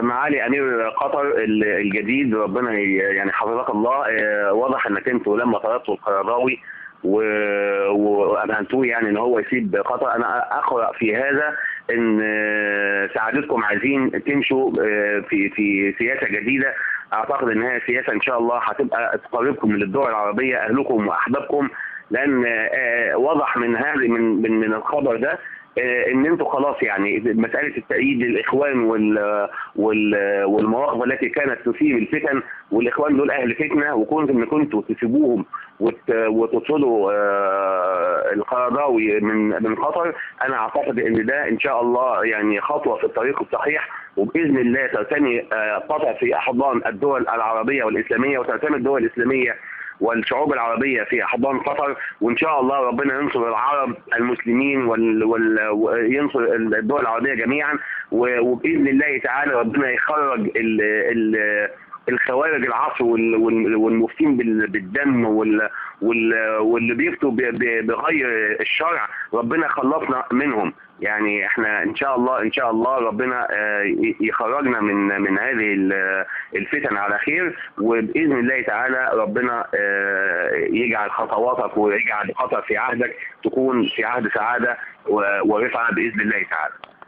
معالي امير قطر الجديد، ربنا يعني حفظك الله. واضح انك انتوا لما طلبتوا القرضاوي وامهلتوه يعني ان هو يسيب قطر، انا اقرا في هذا ان سعادتكم عايزين تمشوا في سياسه جديده. اعتقد ان هي سياسه ان شاء الله هتبقى تقربكم للدول العربيه، اهلكم واحبابكم، لان واضح من هذه من الخبر ده ان انتوا خلاص يعني مساله التأييد للاخوان والمواقف التي كانت تثير الفتن، والاخوان دول اهل فتنه، وكنتم ان كنتوا تسيبوهم وتطردوا القرضاوي من قطر. انا اعتقد ان ده ان شاء الله يعني خطوه في الطريق الصحيح، وباذن الله ترتمي قطر في احضان الدول العربيه والاسلاميه، وترتمي الدول الاسلاميه والشعوب العربية في أحضان قطر، وإن شاء الله ربنا ينصر العرب المسلمين وينصر الدول العربية جميعا، وبإذن الله تعالى ربنا يخرج الخوارج العصر والمفتين بالدم واللي بيفتوا بغير الشرع، ربنا خلصنا منهم. يعني احنا ان شاء الله ربنا يخرجنا من هذه الفتن على خير، وباذن الله تعالى ربنا يجعل خطواتك ويجعل قطر في عهدك تكون في عهد سعاده ورفعه باذن الله تعالى.